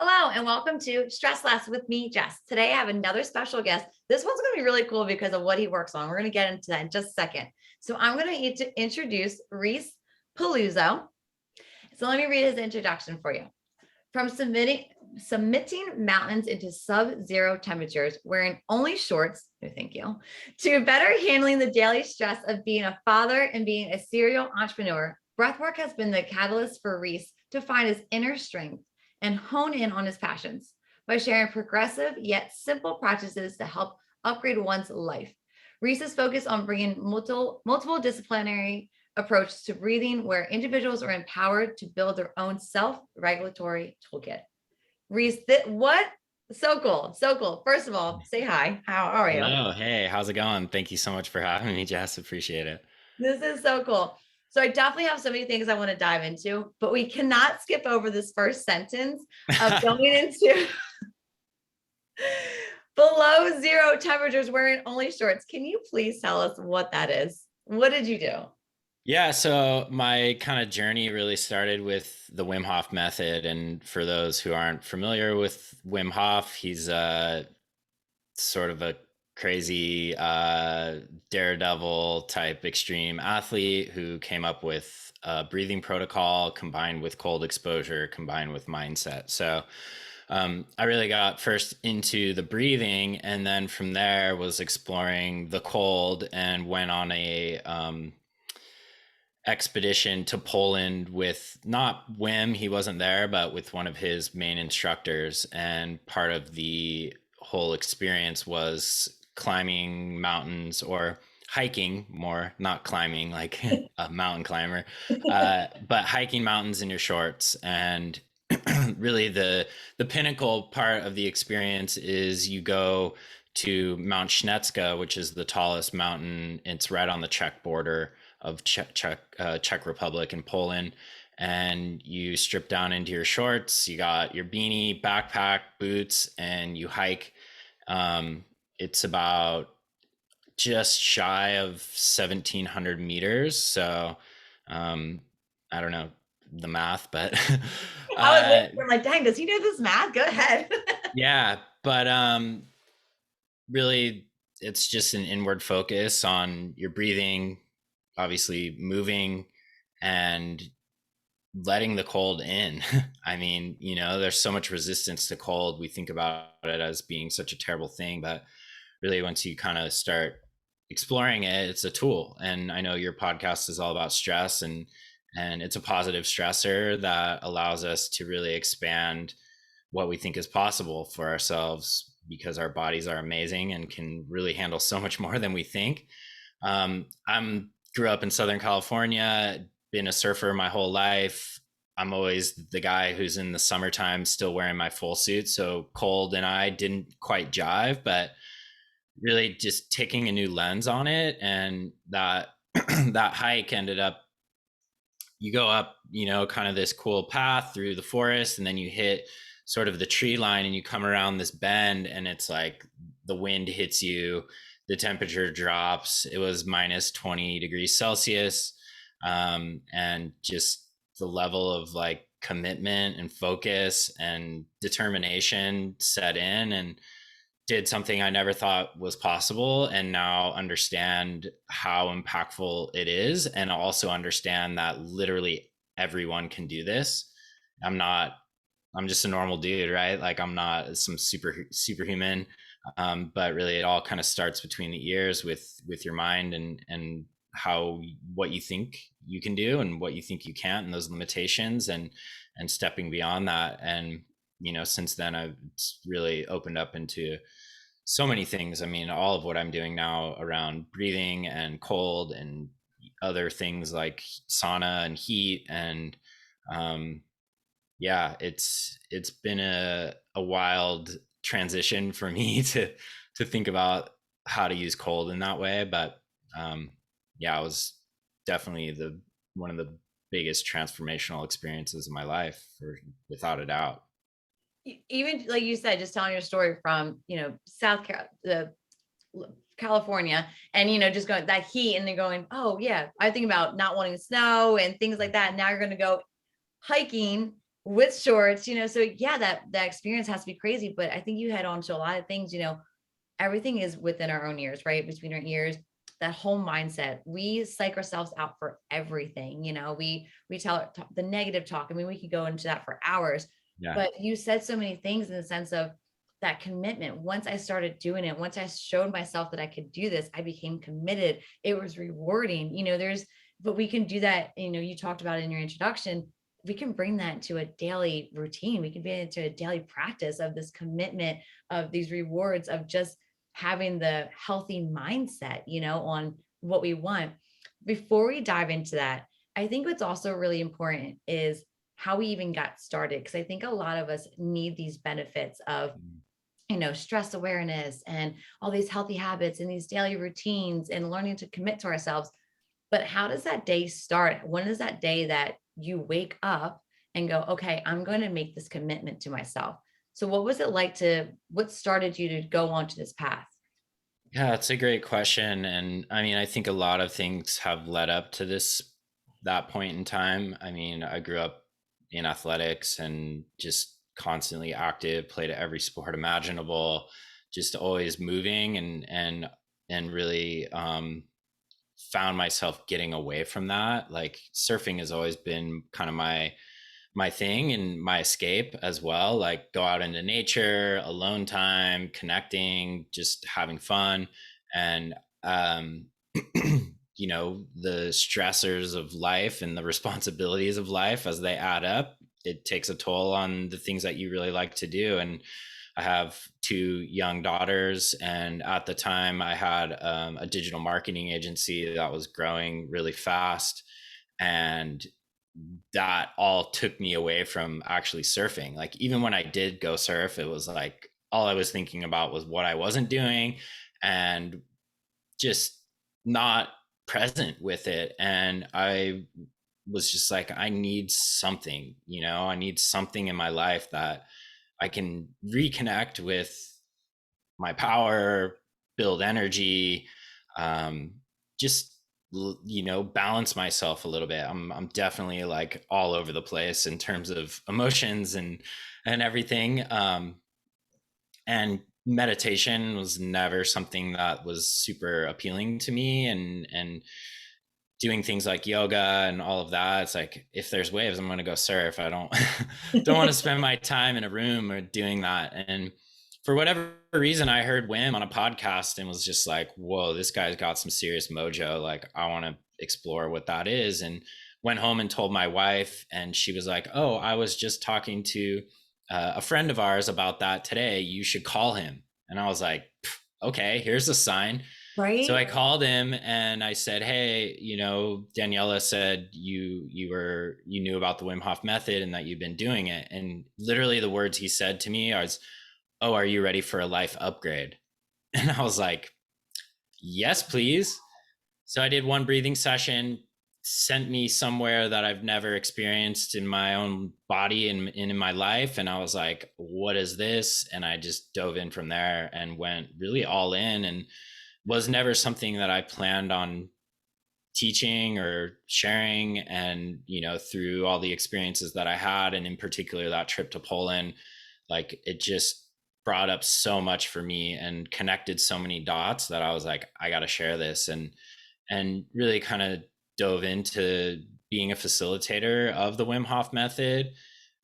Hello and welcome to Stress Less with me, Jess. Today I have another special guest. This one's going to be really cool because of what he works on. We're going to get into that in just a second. So I'm going to introduce REIS Paluzzo. So let me read his introduction for you. From submitting mountains into sub-zero temperatures, wearing only shorts, no thank you, to better handling the daily stress of being a father and being a serial entrepreneur, breathwork has been the catalyst for REIS to find his inner strength and hone in on his passions by sharing progressive yet simple practices to help upgrade one's life. REIS is focused on bringing multiple disciplinary approach to breathing where individuals are empowered to build their own self-regulatory toolkit. REIS, what? So cool. So cool. First of all, say hi. How are you? Hello. Hey, how's it going? Thank you so much for having me, Jess. Appreciate it. This is so cool. So I definitely have so many things I want to dive into, but we cannot skip over this first sentence of going into below zero temperatures wearing only shorts. Can you please tell us what that is? What did you do? Yeah, so my kind of journey really started with the Wim Hof method. And for those who aren't familiar with Wim Hof, he's sort of a crazy daredevil type extreme athlete who came up with a breathing protocol combined with cold exposure, combined with mindset. So I really got first into the breathing, and then from there was exploring the cold and went on a expedition to Poland with not Wim, he wasn't there, but with one of his main instructors. And part of the whole experience was climbing mountains or hiking more, not climbing like a mountain climber, but hiking mountains in your shorts. And really the pinnacle part of the experience is you go to Mount Śnieżka, which is the tallest mountain. It's right on the Czech border of Czech Republic and Poland. And you strip down into your shorts, you got your beanie, backpack, boots, and you hike. It's about just shy of 1,700 meters. So I don't know the math, but We're like, dang, does he know this math? Go ahead. yeah, but really it's just an inward focus on your breathing, obviously moving and letting the cold in. I mean, there's so much resistance to cold. We think about it as being such a terrible thing, but really once you kind of start exploring it, it's a tool. And I know your podcast is all about stress, and it's a positive stressor that allows us to really expand what we think is possible for ourselves, because our bodies are amazing and can really handle so much more than we think. I'm grew up in Southern California, been a surfer my whole life. I'm always the guy who's in the summertime still wearing my full suit. So cold and I didn't quite jive, but really just taking a new lens on it. And that that hike ended up, you go up, kind of this cool path through the forest, and then you hit sort of the tree line and you come around this bend, and it's like the wind hits you, the temperature drops. It was minus 20 degrees Celsius. And just the level of like commitment and focus and determination set in, and did something I never thought was possible, and now understand how impactful it is, and also understand that literally everyone can do this. I'm just a normal dude, right? Like I'm not some superhuman. But really it all kind of starts between the ears with your mind, and what you think you can do and what you think you can't, and those limitations, and stepping beyond that. And since then it's really opened up into so many things. I mean, all of what I'm doing now around breathing and cold and other things like sauna and heat. And yeah, it's been a wild transition for me to think about how to use cold in that way. But yeah, it was definitely one of the biggest transformational experiences of my life, without a doubt. Even like you said, just telling your story from, California, and, just going that heat, and then going, oh yeah, I think about not wanting snow and things like that. Now you're going to go hiking with shorts, so yeah, that experience has to be crazy. But I think you head on to a lot of things, everything is within our own ears, right? Between our ears, that whole mindset. We psych ourselves out for everything. We tell the negative talk. I mean, we could go into that for hours. Yeah. But you said so many things in the sense of that commitment. Once I started doing it, once I showed myself that I could do this, I became committed. It was rewarding. But we can do that. You talked about it in your introduction. We can bring that to a daily routine. We can bring it to a daily practice of this commitment, of these rewards, of just having the healthy mindset, on what we want. Before we dive into that, I think what's also really important is how we even got started. Because I think a lot of us need these benefits of, stress awareness and all these healthy habits and these daily routines and learning to commit to ourselves. But how does that day start? When is that day that you wake up and go, okay, I'm going to make this commitment to myself? So what was it like what started you to go onto this path? Yeah, it's a great question. And I mean, I think a lot of things have led up to that point in time. I mean, I grew up in athletics and just constantly active, played every sport imaginable, just always moving and really found myself getting away from that. Like surfing has always been kind of my thing and my escape as well, like go out into nature, alone time, connecting, just having fun. And um the stressors of life and the responsibilities of life, as they add up, it takes a toll on the things that you really like to do. And I have two young daughters, and at the time I had a digital marketing agency that was growing really fast, and that all took me away from actually surfing. Like even when I did go surf, it was like all I was thinking about was what I wasn't doing and just not present with it. And I was just like, I need something, I need something in my life that I can reconnect with my power, build energy, um, just balance myself a little bit. I'm definitely like all over the place in terms of emotions and everything. And meditation was never something that was super appealing to me, and doing things like yoga and all of that, it's like, if there's waves, I'm going to go surf. I don't don't want to spend my time in a room or doing that. And for whatever reason, I heard Wim on a podcast and was just like, whoa, this guy's got some serious mojo. Like, I want to explore what that is. And went home and told my wife, and she was like, oh, I was just talking to a friend of ours about that today. You should call him. And I was like, okay, here's a sign. So I Right? called him and I said, hey, Daniela said you knew about the Wim Hof method and that you've been doing it. And literally the words he said to me was, oh, are you ready for a life upgrade? And I was like, yes, please. So I did one breathing session, sent me somewhere that I've never experienced in my own body and in my life. And I was like, what is this? And I just dove in from there and went really all in, and was never something that I planned on teaching or sharing. And, through all the experiences that I had, and in particular that trip to Poland, like it just brought up so much for me and connected so many dots that I was like, I got to share this. And really kind of dove into being a facilitator of the Wim Hof method,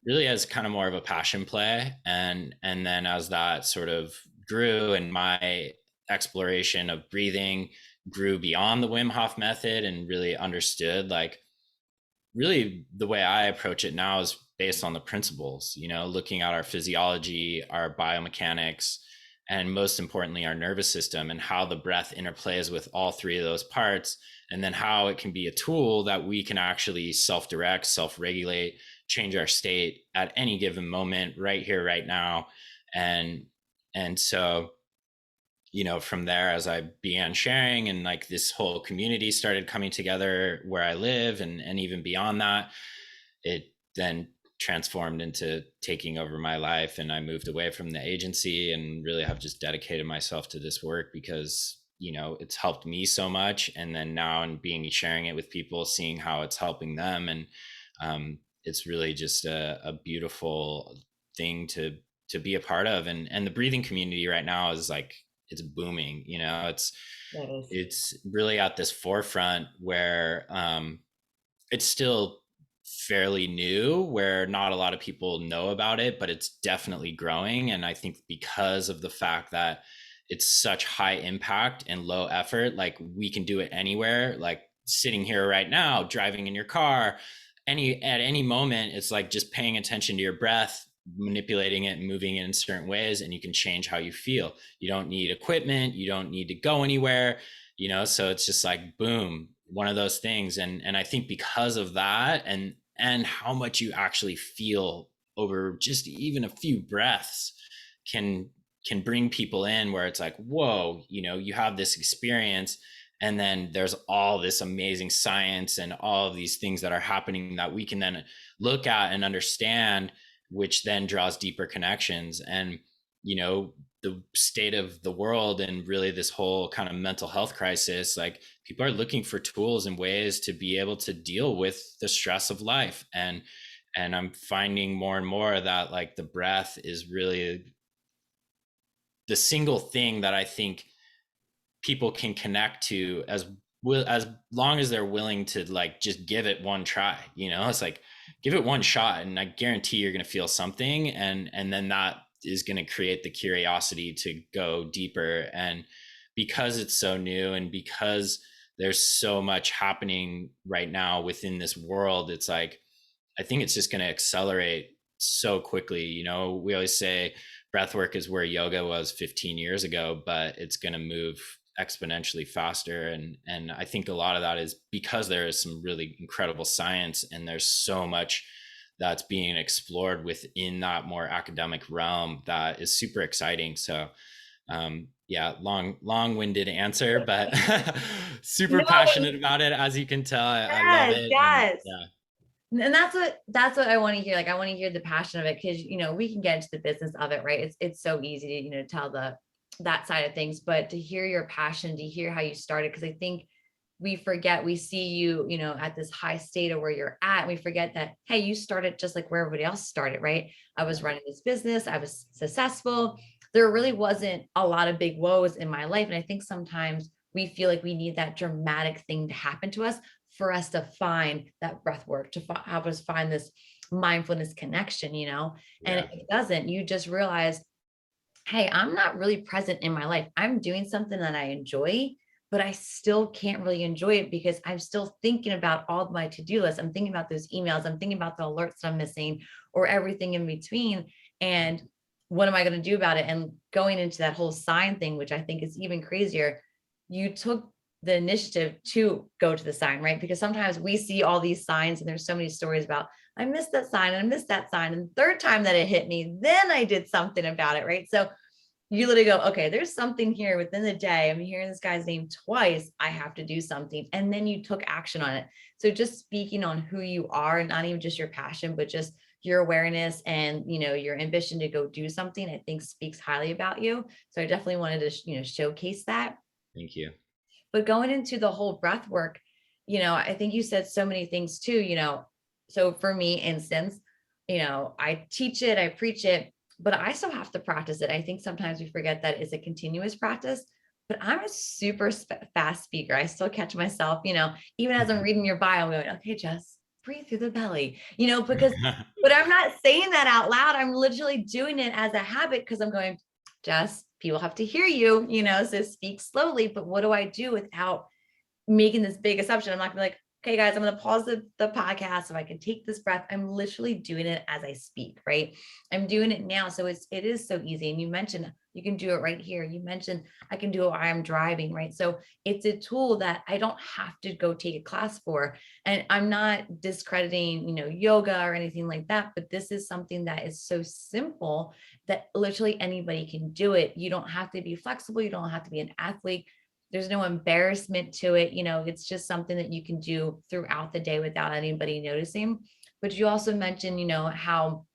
really as kind of more of a passion play. And then as that sort of grew and my exploration of breathing grew beyond the Wim Hof method, and really understood, like, really the way I approach it now is based on the principles, looking at our physiology, our biomechanics, and most importantly, our nervous system, and how the breath interplays with all three of those parts. And then how it can be a tool that we can actually self-direct, self-regulate, change our state at any given moment, right here, right now. And so, from there, as I began sharing, and like this whole community started coming together where I live, and even beyond that, it then transformed into taking over my life. And I moved away from the agency and really have just dedicated myself to this work because, it's helped me so much. And then now, and sharing it with people, seeing how it's helping them. And it's really just a beautiful thing to be a part of. And the breathing community right now is like, it's booming, you know, That is. it's really at this forefront where it's still fairly new, where not a lot of people know about it, but it's definitely growing. And I think because of the fact that it's such high impact and low effort, like we can do it anywhere, like sitting here right now, driving in your car, at any moment, it's like just paying attention to your breath, manipulating it and moving it in certain ways, and you can change how you feel. You don't need equipment, you don't need to go anywhere, you know, so it's just like boom, one of those things. And I think because of that, and how much you actually feel over just even a few breaths can bring people in, where it's like, whoa, you know, you have this experience, and then there's all this amazing science and all of these things that are happening that we can then look at and understand, which then draws deeper connections. And you know, the state of the world and really this whole kind of mental health crisis, like people are looking for tools and ways to be able to deal with the stress of life. And I'm finding more and more that like the breath is really the single thing that I think people can connect to, as long as they're willing to like just give it one try. You know, it's like give it one shot and I guarantee you're going to feel something, and then that is going to create the curiosity to go deeper. And because it's so new, and because there's so much happening right now within this world, it's like I think it's just going to accelerate so quickly. You know, we always say breathwork is where yoga was 15 years ago, but it's going to move exponentially faster. And I think a lot of that is because there is some really incredible science, and there's so much that's being explored within that more academic realm that is super exciting. So yeah, long-winded answer, but super No, passionate about it, as you can tell. I love yes, it. And yes. yeah. And that's what I want to hear. Like I want to hear the passion of it, because we can get into the business of it, right? It's so easy to tell that side of things, but to hear your passion, to hear how you started, because I think we forget, we see you at this high state of where you're at, and we forget that, hey, you started just like where everybody else started, right? I was running this business, I was successful. There really wasn't a lot of big woes in my life, and I think sometimes we feel like we need that dramatic thing to happen to us for us to find that breath work, to help us find this mindfulness connection, and Yeah. it doesn't. You just realize, hey, I'm not really present in my life. I'm doing something that I enjoy, but I still can't really enjoy it because I'm still thinking about all of my to-do lists. I'm thinking about those emails. I'm thinking about the alerts that I'm missing, or everything in between. And what am I going to do about it? And going into that whole sign thing, which I think is even crazier, you took the initiative to go to the sign, right? Because sometimes we see all these signs, and there's so many stories about, I missed that sign and I missed that sign. And the third time that it hit me, then I did something about it, right? So you literally go, okay, there's something here within the day. I'm hearing this guy's name twice. I have to do something. And then you took action on it. So just speaking on who you are, and not even just your passion, but just your awareness and, your ambition to go do something, I think speaks highly about you. So I definitely wanted to, showcase that. Thank you. But going into the whole breath work, I think you said so many things too, so for me, instance, I teach it, I preach it, but I still have to practice it. I think sometimes we forget that it's a continuous practice, but I'm a super fast speaker. I still catch myself, even as I'm reading your bio, I'm going, okay, Jess, breathe through the belly, because, but I'm not saying that out loud. I'm literally doing it as a habit, because I'm going, Jess, people have to hear you, so speak slowly. But what do I do without making this big assumption? I'm not gonna be like, okay, guys, I'm going to pause the podcast. If I can take this breath, I'm literally doing it as I speak, right? I'm doing it now. So it is so easy. And you mentioned you can do it right here. You mentioned I can do it while I'm driving, right? So it's a tool that I don't have to go take a class for. And I'm not discrediting, yoga or anything like that, but this is something that is so simple that literally anybody can do it. You don't have to be flexible. You don't have to be an athlete. There's no embarrassment to it. It's just something that you can do throughout the day without anybody noticing. But you also mentioned, how,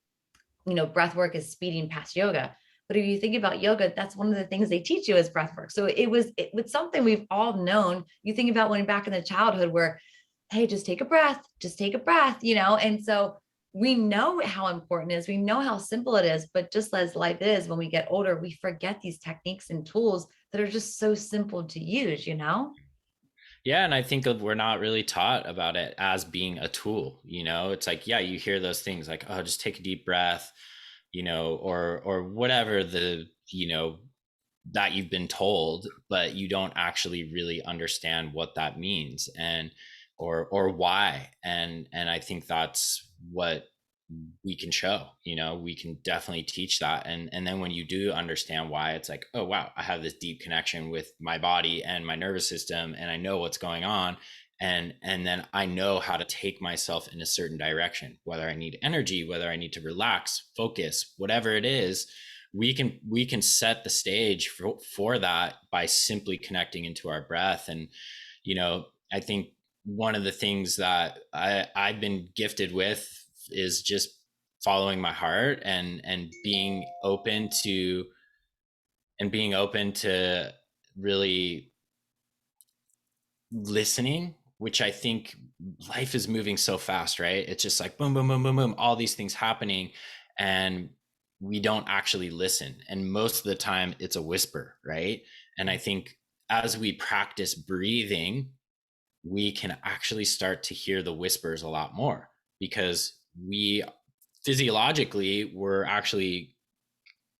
breath work is speeding past yoga. But if you think about yoga, that's one of the things they teach you is breath work. So it was something we've all known. You think about when back in the childhood where, hey, just take a breath, and so we know how important it is. We know how simple it is, but just as life is, when we get older, we forget these techniques and tools that are just so simple to use, you know? Yeah, and I think we're not really taught about it as being a tool. It's like, yeah, you hear those things like, oh, just take a deep breath, or whatever that you've been told, but you don't actually really understand what that means, and or why. And I think that's what we can show. We can definitely teach that. And then when you do understand why, it's like, oh wow, I have this deep connection with my body and my nervous system, and I know what's going on. And then I know how to take myself in a certain direction, whether I need energy, whether I need to relax, focus, whatever it is. We can set the stage for that by simply connecting into our breath. And I think one of the things that I've been gifted with is just following my heart, and being open to really listening, which I think life is moving so fast, right? It's just like boom, boom, boom, boom, boom, all these things happening, and we don't actually listen. And most of the time it's a whisper, right? And I think as we practice breathing, we can actually start to hear the whispers a lot more, because we physiologically we're actually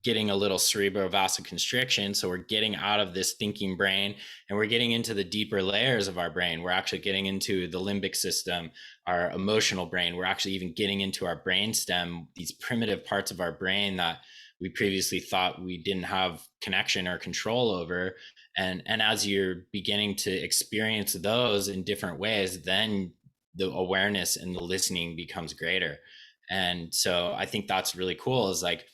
getting a little cerebral vasoconstriction. So we're getting out of this thinking brain, and we're getting into the deeper layers of our brain. We're actually getting into the limbic system, our emotional brain. We're actually even getting into our brain stem, these primitive parts of our brain that we previously thought we didn't have connection or control over. And as you're beginning to experience those in different ways, then the awareness and the listening becomes greater. And so I think that's really cool, is like,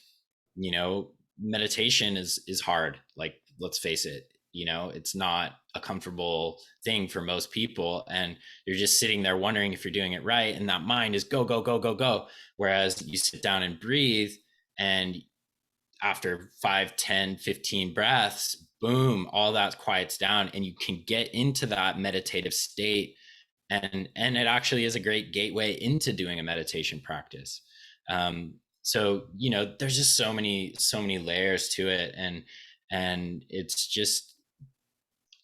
meditation is hard. Like, let's face it, it's not a comfortable thing for most people, and you're just sitting there wondering if you're doing it right, and that mind is go, go, go, go, go. Whereas you sit down and breathe, and after 5, 10, 15 breaths, boom, all that quiets down, and you can get into that meditative state. And it actually is a great gateway into doing a meditation practice. So there's just so many layers to it. And it's just,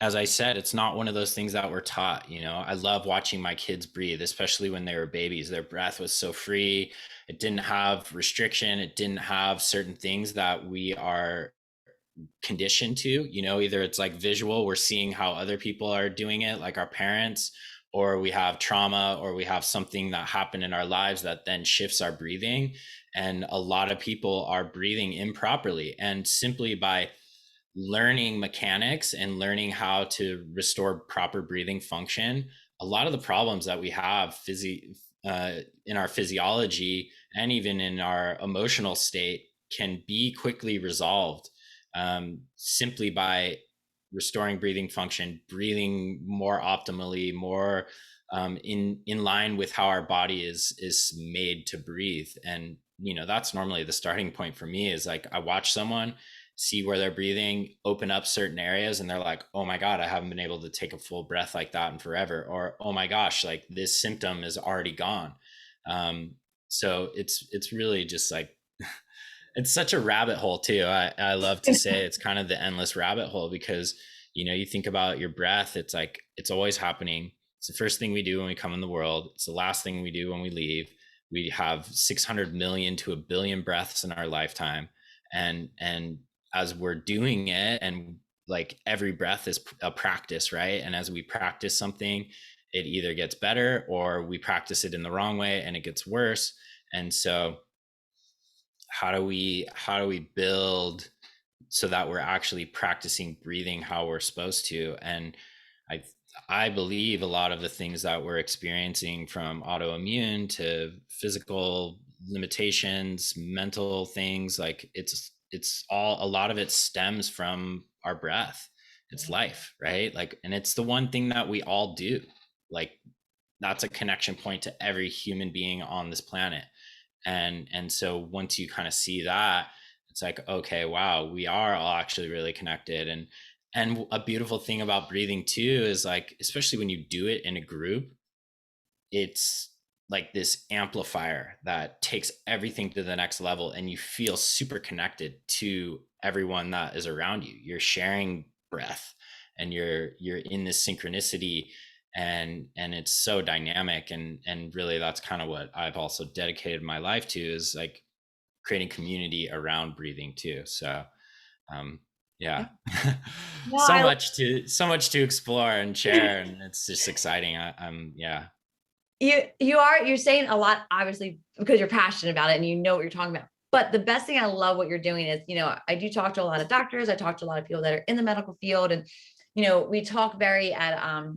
as I said, it's not one of those things that we're taught. I love watching my kids breathe, especially when they were babies. Their breath was so free. It didn't have restriction. It didn't have certain things that we are conditioned to. Either it's like visual, we're seeing how other people are doing it, like our parents, or we have trauma, or we have something that happened in our lives that then shifts our breathing. And a lot of people are breathing improperly, and simply by learning mechanics and learning how to restore proper breathing function, a lot of the problems that we have in our physiology and even in our emotional state can be quickly resolved, simply by restoring breathing function, breathing more optimally, more in line with how our body is made to breathe. And that's normally the starting point for me, is like, I watch someone, see where they're breathing, open up certain areas, and they're like, oh my God, I haven't been able to take a full breath like that in forever. Or, oh my gosh, like this symptom is already gone. So it's really just like, it's such a rabbit hole too. I love to say it's kind of the endless rabbit hole, because you think about your breath, it's like it's always happening. It's the first thing we do when we come in the world. It's the last thing we do when we leave. We have 600 million to a billion breaths in our lifetime. And as we're doing it, and like every breath is a practice, right? And as we practice something, it either gets better, or we practice it in the wrong way and it gets worse. And so how do we build so that we're actually practicing breathing how we're supposed to? And i I believe a lot of the things that we're experiencing, from autoimmune to physical limitations, mental things, like it's all, a lot of it stems from our breath. It's life, right? Like, and it's the one thing that we all do. Like, that's a connection point to every human being on this planet. And so once you kind of see that, it's like, okay, wow, we are all actually really connected. And a beautiful thing about breathing too is, like, especially when you do it in a group, it's like this amplifier that takes everything to the next level, and you feel super connected to everyone that is around you. You're sharing breath, and you're in this synchronicity, and it's so dynamic. And really, that's kind of what I've also dedicated my life to, is like creating community around breathing too. So um yeah. No, So much to explore and share, and it's just exciting. I'm yeah. you're saying a lot, obviously, because you're passionate about it and you know what you're talking about. But the best thing, I love what you're doing is, I do talk to a lot of doctors. I talk to a lot of people that are in the medical field, and we talk very at a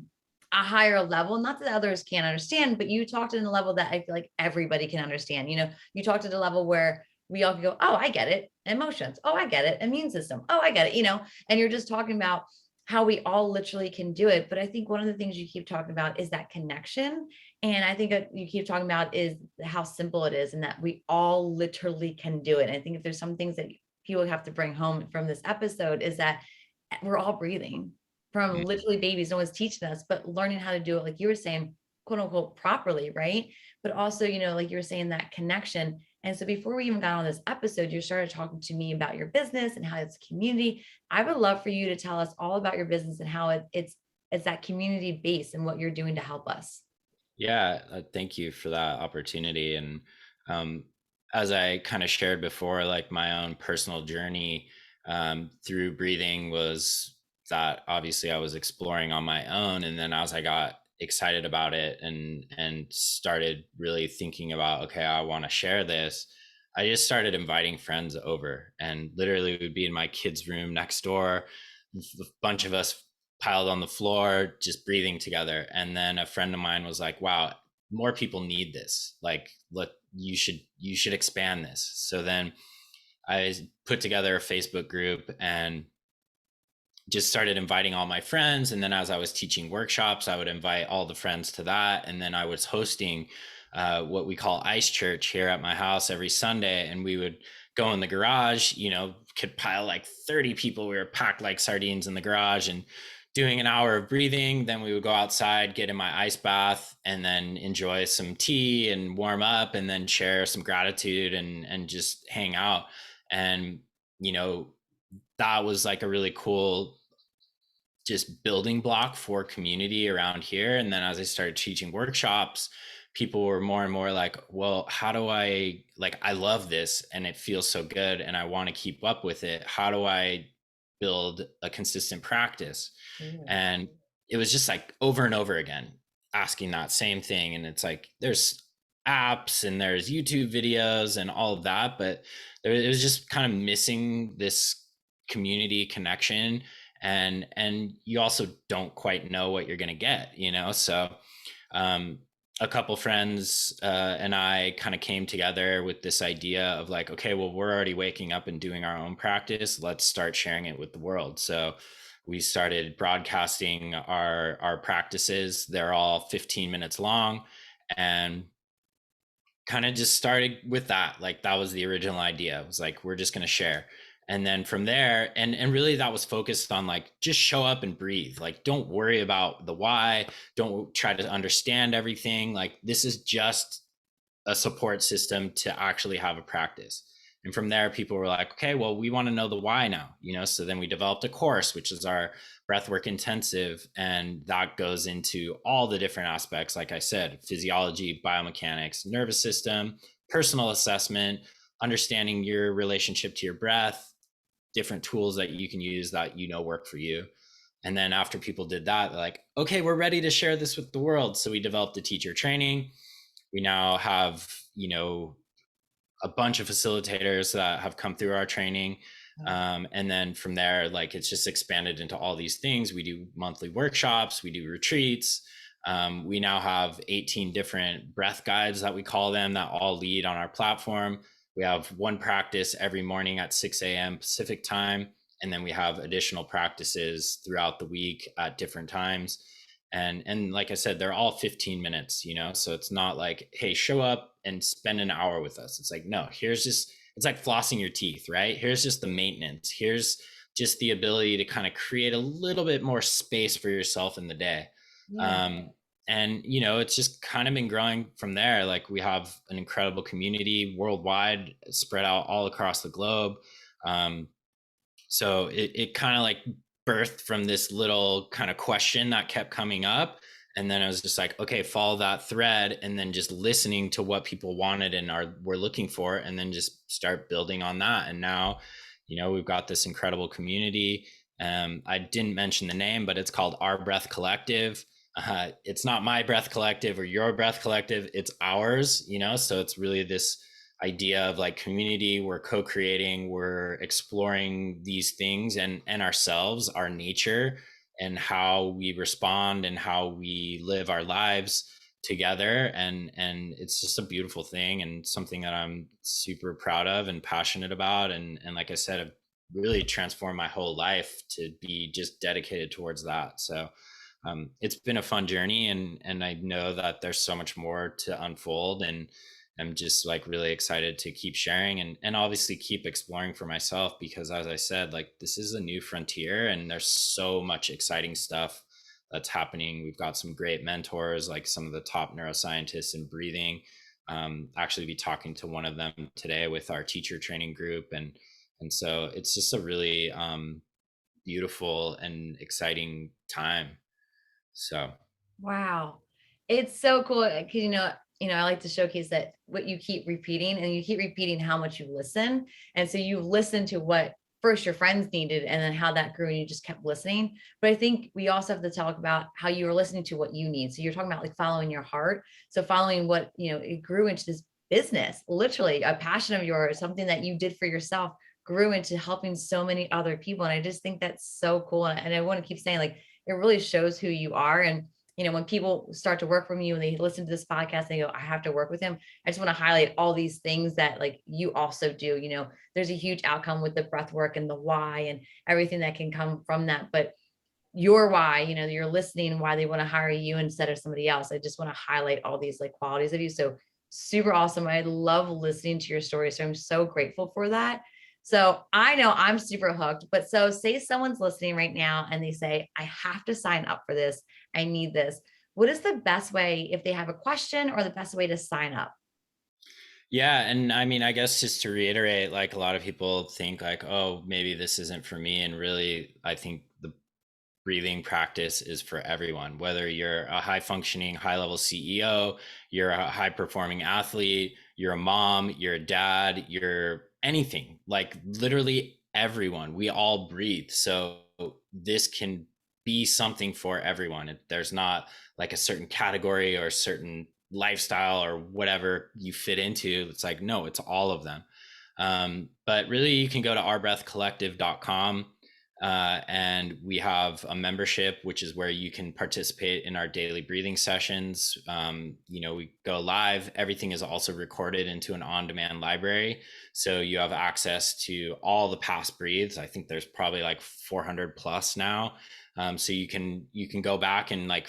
higher level. Not that others can't understand, but you talked in a level that I feel like everybody can understand. You talked at a level where we all can go, oh, I get it. Emotions. Oh, I get it. Immune system. Oh, I get it. And you're just talking about how we all literally can do it. But I think one of the things you keep talking about is that connection, and I think you keep talking about is how simple it is, and that we all literally can do it. And I think if there's some things that people have to bring home from this episode, is that we're all breathing from Mm. literally babies. No one's teaching us, but learning how to do it, like you were saying, quote unquote, properly, right? But also, like you were saying, that connection. And so before we even got on this episode, you started talking to me about your business and how it's a community. I would love for you to tell us all about your business and how it's that community base and what you're doing to help us. Yeah, thank you for that opportunity. And um, as I kind of shared before, like my own personal journey through breathing was that obviously I was exploring on my own, and then as I got excited about it and started really thinking about, okay, I want to share this, I just started inviting friends over, and literally would be in my kids' room next door, a bunch of us piled on the floor, just breathing together. And then a friend of mine was like, wow, more people need this. Like, look, you should expand this. So then I put together a Facebook group and just started inviting all my friends. And then as I was teaching workshops, I would invite all the friends to that. And then I was hosting what we call Ice Church here at my house every Sunday. And we would go in the garage, could pile like 30 people. We were packed like sardines in the garage and doing an hour of breathing. Then we would go outside, get in my ice bath, and then enjoy some tea and warm up, and then share some gratitude and just hang out. And, that was like a really cool just building block for community around here. And then as I started teaching workshops, people were more and more like, well, how do I, like, I love this and it feels so good and I want to keep up with it. How do I build a consistent practice? Mm. And it was just like over and over again asking that same thing. And it's like there's apps and there's YouTube videos and all of that, but it was just kind of missing this community connection. And you also don't quite know what you're going to get, so um, a couple friends and I kind of came together with this idea of like, okay, well, we're already waking up and doing our own practice, let's start sharing it with the world. So we started broadcasting our practices. They're all 15 minutes long, and kind of just started with that. Like that was the original idea. It was like, we're just going to share. And then from there, and really that was focused on like, just show up and breathe. Like, don't worry about the why. Don't try to understand everything. Like, this is just a support system to actually have a practice. And from there, people were like, okay, well, we want to know the why now, So then we developed a course, which is our breathwork intensive. And that goes into all the different aspects, like I said, physiology, biomechanics, nervous system, personal assessment, understanding your relationship to your breath, different tools that you can use that work for you. And then after people did that, they're like, okay, we're ready to share this with the world. So we developed a teacher training. We now have, a bunch of facilitators that have come through our training. And then from there, like, it's just expanded into all these things. We do monthly workshops, we do retreats. We now have 18 different breath guides that we call them, that all lead on our platform. We have one practice every morning at 6 a.m. Pacific time. And then we have additional practices throughout the week at different times. And like I said, they're all 15 minutes, so it's not like, hey, show up and spend an hour with us. It's like, no, it's like flossing your teeth, right? Here's just the maintenance. Here's just the ability to kind of create a little bit more space for yourself in the day. Yeah. um, and it's just kind of been growing from there. Like, we have an incredible community worldwide, spread out all across the globe. um, so it kind of like birthed from this little kind of question that kept coming up. And then I was just like, okay, follow that thread, and then just listening to what people wanted and were looking for, and then just start building on that. And now, we've got this incredible community. I didn't mention the name, but it's called Our Breath Collective. It's not my breath collective or your breath collective, it's ours. So it's really this idea of like community. We're co-creating, we're exploring these things, and ourselves, our nature, and how we respond and how we live our lives together. And it's just a beautiful thing, and something that I'm super proud of and passionate about. And like I said, I've really transformed my whole life to be just dedicated towards that. So it's been a fun journey, and I know that there's so much more to unfold, and I'm just like really excited to keep sharing, and obviously keep exploring for myself, because as I said, like, this is a new frontier, and there's so much exciting stuff that's happening. We've got some great mentors, like some of the top neuroscientists in breathing. Actually be talking to one of them today with our teacher training group. And so it's just a really beautiful and exciting time. So Wow. It's so cool because I like to showcase that what you keep repeating, and you keep repeating how much you listen. And so you listen to what first your friends needed, and then how that grew, and you just kept listening. But I think we also have to talk about how you were listening to what you need. So you're talking about like following your heart. So following what, it grew into this business, literally a passion of yours, something that you did for yourself grew into helping so many other people. And I just think that's so cool. And I want to keep saying, like, it really shows who you are. And when people start to work from you and they listen to this podcast, they go, I have to work with him. I just want to highlight all these things that like you also do. There's a huge outcome with the breath work and the why and everything that can come from that. But your why, you're listening, why they want to hire you instead of somebody else. I just want to highlight all these like qualities of you. So super awesome. I love listening to your story. So I'm so grateful for that. So I know I'm super hooked, but so say someone's listening right now and they say, I have to sign up for this. I need this. What is the best way if they have a question, or the best way to sign up? yeah, and I mean, I guess just to reiterate, like, a lot of people think like, oh, maybe this isn't for me, and really, I think the breathing practice is for everyone. Whether you're a high functioning, high level CEO, you're a high performing athlete, you're a mom, you're a dad, you're anything, like literally everyone, we all breathe. So this can be something for everyone. There's not like a certain category or a certain lifestyle or whatever you fit into. It's like, no, it's all of them. But really, you can go to ourbreathcollective.com, and we have a membership, which is where you can participate in our daily breathing sessions. We go live. Everything is also recorded into an on-demand library, so you have access to all the past breathes. I think there's probably like 400 plus now. So you can go back and like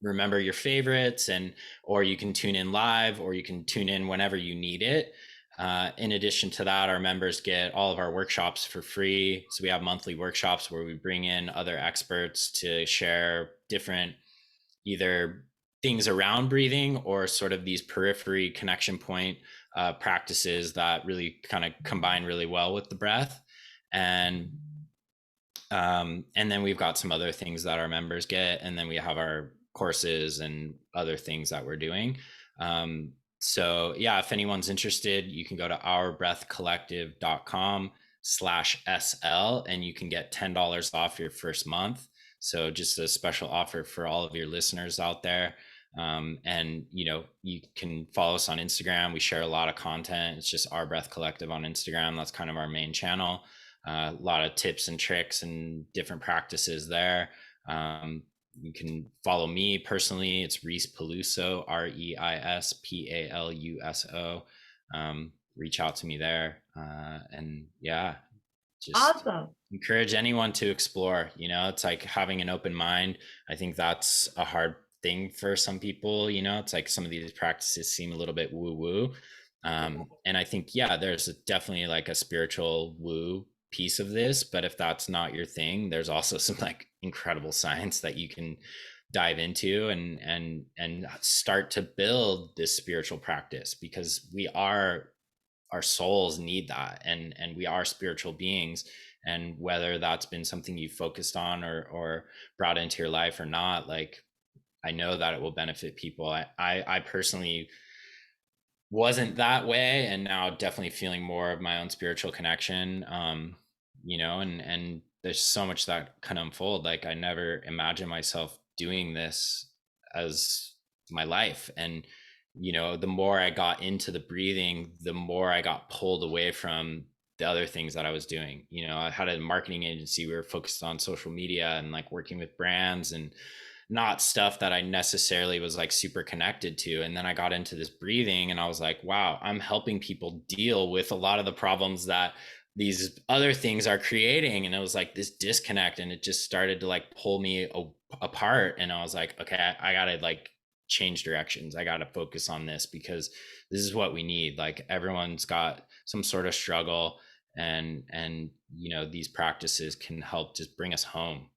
remember your favorites, and or you can tune in live, or you can tune in whenever you need it. In addition to that, our members get all of our workshops for free. So we have monthly workshops where we bring in other experts to share different either things around breathing or sort of these periphery connection point practices that really kind of combine really well with the breath. And then we've got some other things that our members get, and then we have our courses and other things that we're doing. So yeah, if anyone's interested, you can go to ourbreathcollective.com/SL, and you can get $10 off your first month. So just a special offer for all of your listeners out there. And you can follow us on Instagram. We share a lot of content. It's just Our Breath Collective on Instagram. That's kind of our main channel. A lot of tips and tricks and different practices there. You can follow me personally. It's REIS Paluso, REIS PALUSO. Reach out to me there. And yeah, just Awesome. encourage anyone to explore. It's like having an open mind. I think that's a hard thing for some people. It's like some of these practices seem a little bit woo woo. And I think, yeah, there's definitely like a spiritual woo piece of this, but if that's not your thing, there's also some like incredible science that you can dive into and start to build this spiritual practice, because our souls need that, and we are spiritual beings. And whether that's been something you focused on or brought into your life or not, like, I know that it will benefit people. I personally wasn't that way, and now definitely feeling more of my own spiritual connection. And there's so much that can unfold. Like, I never imagined myself doing this as my life. And the more I got into the breathing, the more I got pulled away from the other things that I was doing. I had a marketing agency. We were focused on social media and like working with brands, and not stuff that I necessarily was like super connected to. And then I got into this breathing, and I was like, wow, I'm helping people deal with a lot of the problems that these other things are creating. And it was like this disconnect, and it just started to like pull me apart. And I was like, okay, I gotta like change directions. I gotta focus on this, because this is what we need. Like, everyone's got some sort of struggle, and these practices can help just bring us home,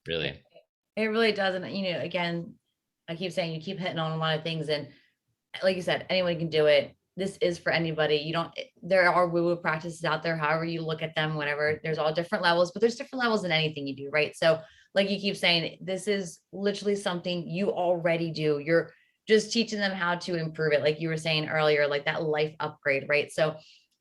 really. It really does. And, again, I keep saying you keep hitting on a lot of things. And like you said, anyone can do it. This is for anybody. There are woo-woo practices out there, however you look at them, whatever. There's all different levels, but there's different levels in anything you do, right? So, like you keep saying, this is literally something you already do. You're just teaching them how to improve it. Like you were saying earlier, like that life upgrade, right? So,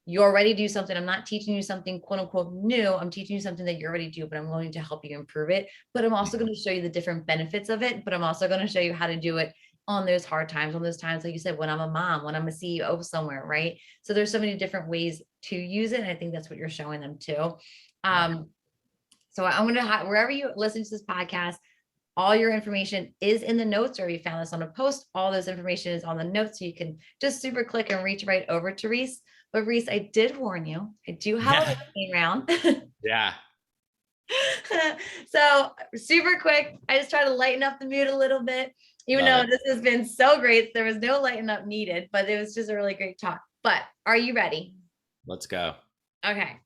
you already do something. I'm not teaching you something quote unquote new. I'm teaching you something that you already do, but I'm going to help you improve it. But I'm also Mhm. going to show you the different benefits of it. But I'm also going to show you how to do it on those hard times, on those times, like you said, when I'm a mom, when I'm a CEO somewhere, right? So there's so many different ways to use it. And I think that's what you're showing them too. Yeah. So I'm going to have, wherever you listen to this podcast, all your information is in the notes, or if you found this on a post, all this information is on the notes. So you can just super click and reach right over to Reese. But Reese, I did warn you, I do have a Yeah. lightning round. Yeah. So super quick. I just try to lighten up the mood a little bit, even Love though it. this has been so great. There was no lighten up needed, but it was just a really great talk. But are you ready? Let's go. Okay.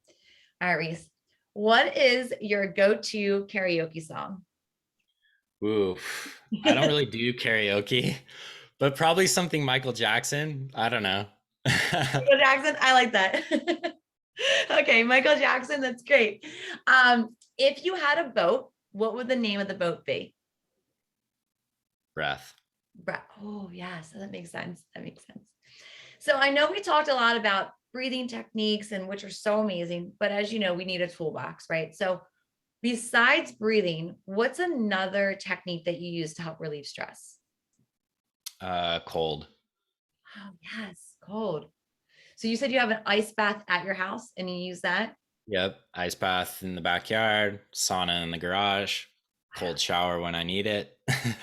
All right, Reese. What is your go-to karaoke song? Ooh, I don't really do karaoke, but probably something Michael Jackson. I don't know. Michael Jackson. I like that. Okay, Michael Jackson. That's great. If you had a boat, what would the name of the boat be? Breath. Oh, yes, that makes sense. That makes sense. So I know we talked a lot about breathing techniques, and which are so amazing, but as you know, we need a toolbox, right? So besides breathing, what's another technique that you use to help relieve stress? Cold. Oh, yes, cold. So you said you have an ice bath at your house and you use that? Yep. Ice bath in the backyard, sauna in the garage, cold shower when I need it. Yeah.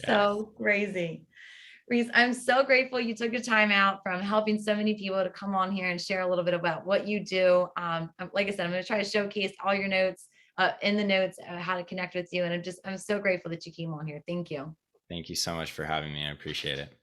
So crazy. Reese, I'm so grateful you took your time out from helping so many people to come on here and share a little bit about what you do. Like I said, I'm going to try to showcase all your notes in the notes, how to connect with you. And I'm so grateful that you came on here. Thank you. Thank you so much for having me. I appreciate it.